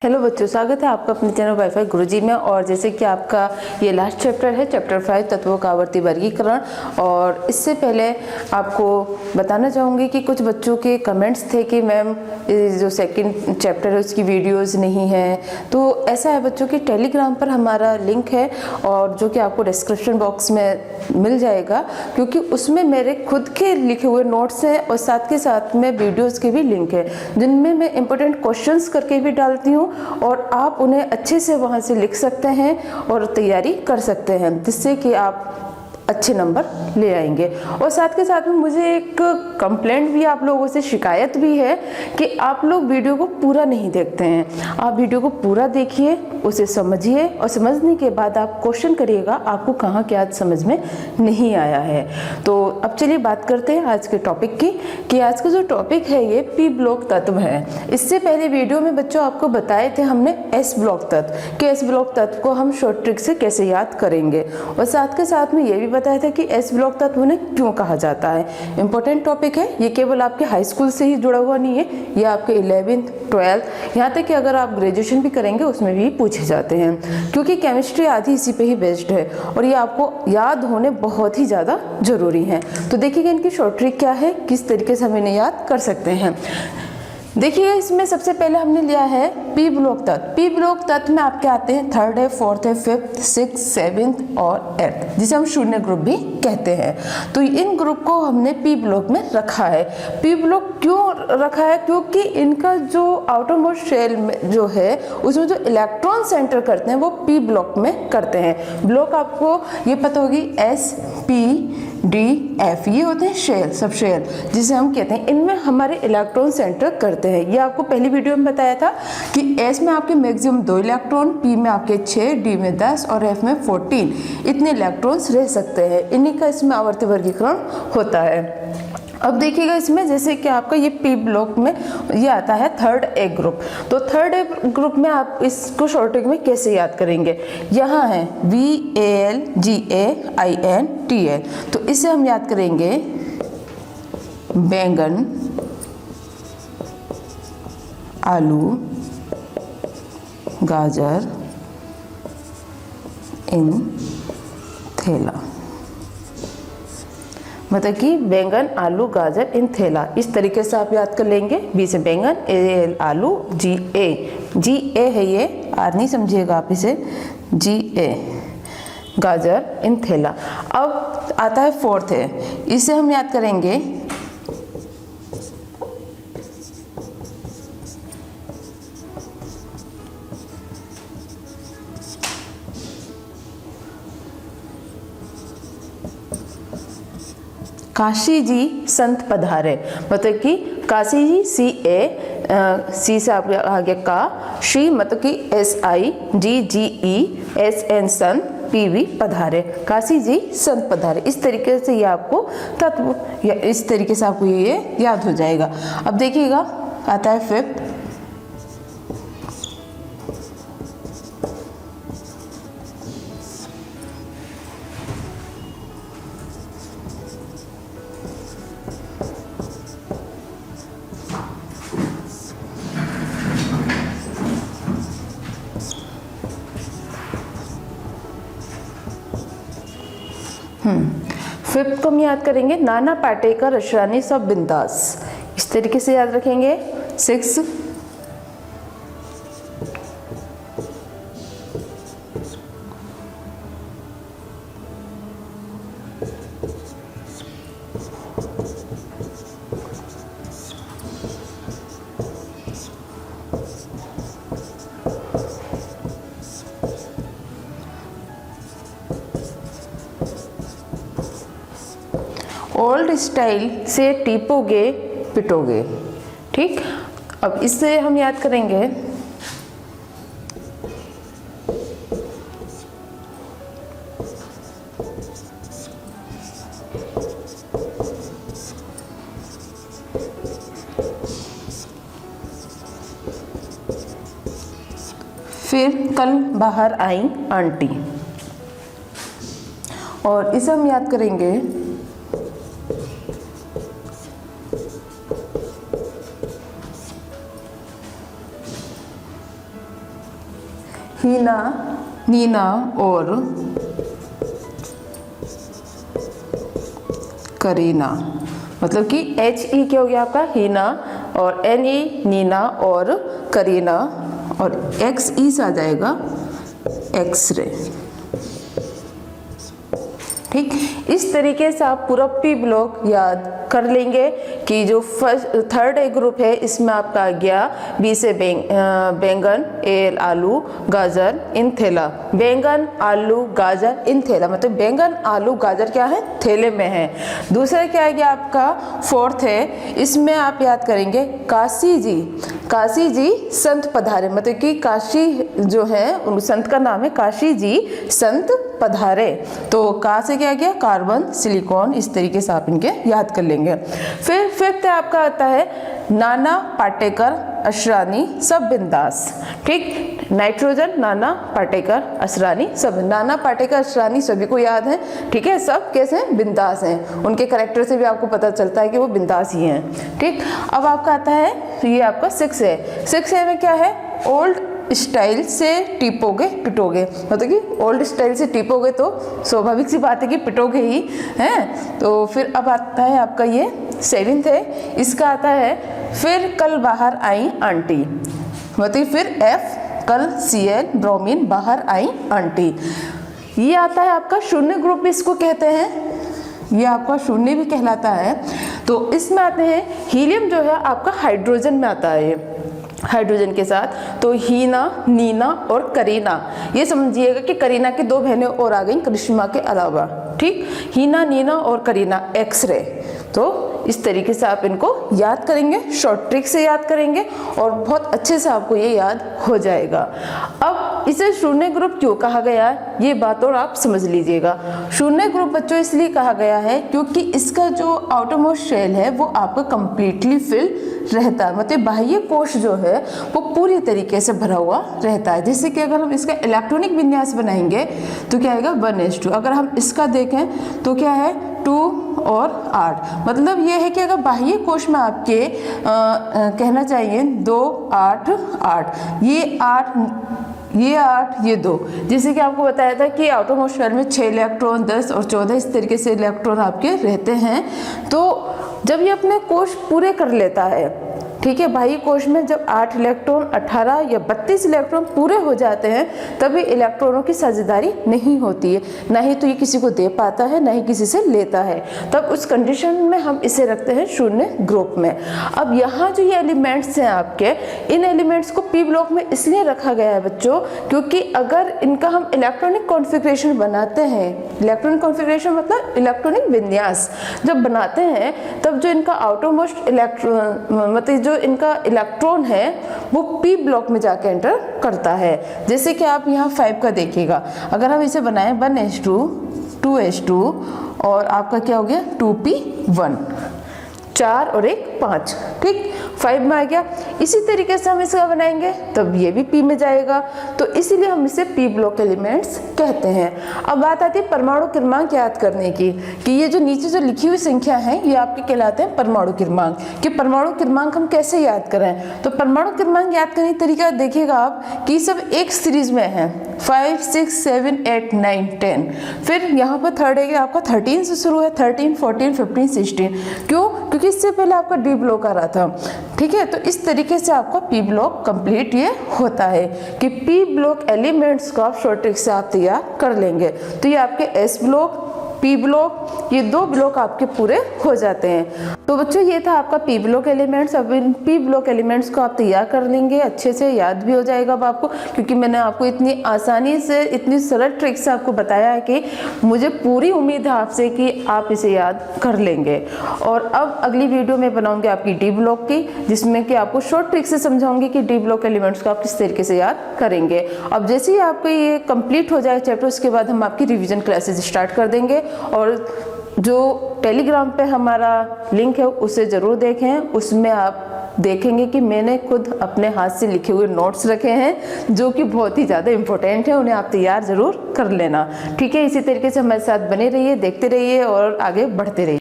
Hello बच्चों, स्वागत है आपका अपने चैनल वाईफाई गुरुजी में। और जैसे कि आपका ये लास्ट चैप्टर है, चैप्टर 5 तत्वों का आवर्ती वर्गीकरण। और इससे पहले आपको बताना चाहूँगी कि कुछ बच्चों के कमेंट्स थे कि मैम जो सेकंड चैप्टर है उसकी वीडियोस नहीं है। तो ऐसा है बच्चों कि टेलीग्राम पर हमारा लिंक है और जो कि आपको डिस्क्रिप्शन बॉक्स में मिल जाएगा, क्योंकि उसमें मेरे खुद के लिखे हुए नोट्स हैं और साथ के साथ में वीडियोज़ के भी लिंक है, जिनमें मैं इंपॉर्टेंट क्वेश्चंस करके भी डालती हूँ और आप उन्हें अच्छे से वहाँ से लिख सकते हैं और तैयारी कर सकते हैं, जिससे कि आप अच्छे नंबर ले आएंगे। और साथ के साथ में मुझे एक कंप्लेंट भी, आप लोगों से शिकायत भी है कि आप लोग वीडियो को पूरा नहीं देखते हैं। आप वीडियो को पूरा देखिए, उसे समझिए और समझने के बाद आप क्वेश्चन करिएगा आपको कहाँ क्या समझ में नहीं आया है। तो अब चलिए बात करते हैं आज के टॉपिक की, कि आज का जो टॉपिक है ये पी ब्लॉक तत्व है। इससे पहले वीडियो में बच्चों आपको बताए थे हमने एस ब्लॉक तत्व, कि एस ब्लॉक तत्व को हम शॉर्ट ट्रिक से कैसे याद करेंगे, और साथ के साथ में ये भी बताया था कि एस ब्लॉक तत्व उन्हें क्यों कहा जाता है। इंपॉर्टेंट टॉपिक है ये, केवल आपके हाई स्कूल से ही जुड़ा हुआ नहीं है, ये आपके 11th 12th यहाँ तक कि अगर आप ग्रेजुएशन भी करेंगे उसमें भी पूछे जाते हैं, क्योंकि केमिस्ट्री आधी इसी पे ही बेस्ड है और ये आपको याद होने बहुत ही ज़्यादा जरूरी है। तो देखिएगा इनकी शॉर्ट ट्रिक क्या है, किस तरीके से हम इन्हें याद कर सकते हैं। देखिएगा इसमें सबसे पहले हमने लिया है पी ब्लॉक तत्व। पी ब्लॉक तत्व में आपके आते हैं 3rd है, 4th है, 5th, 6th, 7th और 8th, जिसे हम शून्य ग्रुप भी कहते हैं। तो इन ग्रुप को हमने पी ब्लॉक में रखा है। पी ब्लॉक क्यों रखा है? क्योंकि इनका जो आउटरमोस्ट शेल में जो है उसमें जो इलेक्ट्रॉन सेंटर करते हैं वो पी ब्लॉक में करते हैं। ब्लॉक आपको ये पता होगी, एस पी डी एफ, ये होते हैं शेल, सब शेल जिसे हम कहते हैं। इनमें हमारे इलेक्ट्रॉन सेंटर करते हैं। ये आपको पहली वीडियो में बताया था कि एस में आपके मैक्सिमम 2 इलेक्ट्रॉन, पी में आपके 6, डी में 10 और एफ में 14 इतने इलेक्ट्रॉन्स रह सकते हैं। इन्हीं का इसमें आवर्ती वर्गीकरण होता है। अब देखिएगा इसमें जैसे कि आपका ये पी ब्लॉक में ये आता है 3rd ए ग्रुप। तो 3rd ए ग्रुप में आप इसको शॉर्ट ट्रिक में कैसे याद करेंगे? यहाँ है VALGAINTL, तो इसे हम याद करेंगे बैंगन, आलू, गाजर, इन थैला। मतलब कि बैंगन, आलू, गाजर, इन थैला, इस तरीके से आप याद कर लेंगे। बी से बैंगन, ए आलू, जी ए है ये, आर नहीं समझिएगा आप इसे, जी ए गाजर, इन थैला। अब आता है 4th है, इसे हम याद करेंगे काशी जी संत पधारे। मतलब कि काशी जी, सी से आपके आगे का, शी मतलब कि SIGGESN संत, PV पधारे, काशी जी संत पधारे। इस तरीके से ये आपको तत्व, या इस तरीके से आपको ये याद हो जाएगा। अब देखिएगा आता है 5th। फिफ्थ को हम याद करेंगे नाना पाटेकर, रशरानी, सब बिंदास, इस तरीके से याद रखेंगे। 6 ओल्ड स्टाइल से टीपोगे पिटोगे। ठीक, अब इससे हम याद करेंगे फिर कल बाहर आई आंटी, और इसे हम याद करेंगे हीना, नीना और करीना। मतलब कि HE क्या हो गया आपका, हीना, और NE नीना और करीना, और XE से आ जाएगा एक्सरे। ठीक, इस तरीके से आप पूरा P ब्लॉक याद कर लेंगे कि जो थर्ड ए ग्रुप है इसमें आपका आ गया B से बैंगन, A आलू, गाजर, इन थैला। बैंगन, आलू, गाजर, इन थैला, मतलब बैंगन, आलू, गाजर क्या है, थैले में है। दूसरा क्या है गया आपका फोर्थ है, इसमें आप याद करेंगे काशी जी, काशी जी संत पधारे, मतलब कि काशी जो है उन संत का नाम है काशी जी संत पधारे। तो का से क्या गया, कार्बन, सिलिकॉन, इस तरीके से आप इनके याद कर लेंगे। फिर फिफ्थ आपका आता है नाना पाटेकर, असरानी, सब बिंदास। ठीक, नाइट्रोजन, नाना पाटेकर, असरानी, सब। नाना पाटेकर, असरानी सभी को याद है। ठीक है, सब कैसे हैं, बिंदास हैं। उनके कैरेक्टर से भी आपको पता चलता है कि वो बिंदास ही हैं। ठीक, अब आपका आता है, ये आपका 6 है। 6 में क्या है, ओल्ड स्टाइल से टिपोगे पिटोगे, मतलब कि ओल्ड स्टाइल से टिपोगे तो स्वाभाविक सी बात है कि पिटोगे ही हैं। तो फिर अब आता है आपका ये 7th है, इसका आता है फिर कल बाहर आई आंटी, मतलब फिर F, कल Cl, ब्रोमीन, बाहर आई आंटी। ये आता है आपका शून्य ग्रुप भी इसको कहते हैं, ये आपका शून्य भी कहलाता है। तो इसमें आते हैं हीलियम जो है आपका हाइड्रोजन में आता है, हाइड्रोजन के साथ। तो हीना, नीना और करीना, ये समझिएगा कि करीना की 2 बहनें और आ गई करिश्मा के अलावा। ठीक, हीना, नीना और करीना, एक्सरे। तो इस तरीके से आप इनको याद करेंगे, शॉर्ट ट्रिक से याद करेंगे और बहुत अच्छे से आपको ये याद हो जाएगा। अब इसे शून्य ग्रुप क्यों कहा गया है, ये बात और आप समझ लीजिएगा। शून्य ग्रुप बच्चों इसलिए कहा गया है क्योंकि इसका जो आउटरमोस्ट शेल है वो आपका कंप्लीटली फिल रहता है, मतलब बाह्य कोश जो है वो पूरी तरीके से भरा हुआ रहता है। जैसे कि अगर हम इसका इलेक्ट्रॉनिक विन्यास बनाएंगे तो क्या आएगा 1s2। अगर हम इसका देखें तो क्या है 2 और 8, मतलब ये है कि अगर बाह्य कोश में आपके कहना चाहिए 2 8 8, ये 8 ये 8 ये 2, जैसे कि आपको बताया था कि आउटरमोस्ट शेल में 6 इलेक्ट्रॉन 10 और 14 इस तरीके से इलेक्ट्रॉन आपके रहते हैं। तो जब ये अपने कोश पूरे कर लेता है, ठीक है, बाह्य कोश में जब 8 इलेक्ट्रॉन 18 या 32 इलेक्ट्रॉन पूरे हो जाते हैं तभी इलेक्ट्रॉनों की साझेदारी नहीं होती है, ना ही तो ये किसी को दे पाता है ना ही किसी से लेता है। तब उस कंडीशन में हम इसे रखते हैं शून्य ग्रुप में। अब यहाँ जो ये एलिमेंट्स हैं आपके, इन एलिमेंट्स को पी ब्लॉक में इसलिए रखा गया है बच्चों क्योंकि अगर इनका हम इलेक्ट्रॉनिक कॉन्फ़िगरेशन बनाते हैं, इलेक्ट्रॉनिक कॉन्फ़िगरेशन मतलब इलेक्ट्रॉनिक विन्यास जब बनाते हैं तब जो इनका आउटरमोस्ट इलेक्ट्रॉन मतलब जो इनका इलेक्ट्रॉन है वो पी ब्लॉक में जाके एंटर करता है। जैसे कि आप यहाँ 5 का देखिएगा, अगर हम इसे बनाएं 1s2 2s2 और आपका क्या हो गया 2p1, 4 और 1 5, ठीक, 5 में आ गया। इसी तरीके से हम इसका बनाएंगे तब ये भी पी में जाएगा, तो इसीलिए हम इसे पी ब्लॉक एलिमेंट्स कहते हैं। अब बात आती है परमाणु क्रमांक याद करने की, कि ये जो नीचे जो लिखी हुई संख्या है ये आपके कहलाते हैं परमाणु क्रमांक। कि परमाणु क्रमांक हम कैसे याद करें, तो परमाणु क्रमांक याद करने का तरीका देखिएगा आप कि सब एक सीरीज में है, 5 6 7 8 9 10। फिर यहाँ पर थर्ड है आपका 13 से शुरू है, 13 14 15 16। क्यों, क्योंकि इससे पहले आपका डी ब्लॉक आ रहा था, ठीक है। तो इस तरीके से आपका पी ब्लॉक कंप्लीट ये होता है कि पी ब्लॉक एलिमेंट्स को आप शॉर्ट ट्रिक से आप तैयार कर लेंगे। तो ये आपके एस ब्लॉक, पी ब्लॉक, ये 2 ब्लॉक आपके पूरे हो जाते हैं। तो बच्चों ये था आपका पी ब्लॉक एलिमेंट्स। अब इन पी ब्लॉक एलिमेंट्स को आप तैयार कर लेंगे, अच्छे से याद भी हो जाएगा अब आपको, क्योंकि मैंने आपको इतनी आसानी से इतनी सरल ट्रिक से आपको बताया है कि मुझे पूरी उम्मीद है आपसे कि आप इसे याद कर लेंगे। और अब अगली वीडियो में बनाऊंगी आपकी डी ब्लॉक की, जिसमें कि आपको शॉर्ट ट्रिक से समझाऊंगी कि डी ब्लॉक एलिमेंट्स को आप किस तरीके से याद करेंगे। अब जैसे ही आपको ये कंप्लीट हो जाए चैप्टर, उसके बाद हम आपकी रिविजन क्लासेस स्टार्ट कर देंगे। और जो टेलीग्राम पे हमारा लिंक है उसे ज़रूर देखें, उसमें आप देखेंगे कि मैंने खुद अपने हाथ से लिखे हुए नोट्स रखे हैं जो कि बहुत ही ज़्यादा इंपॉर्टेंट है, उन्हें आप तैयार ज़रूर कर लेना, ठीक है। इसी तरीके से हमारे साथ बने रहिए, देखते रहिए और आगे बढ़ते रहिए।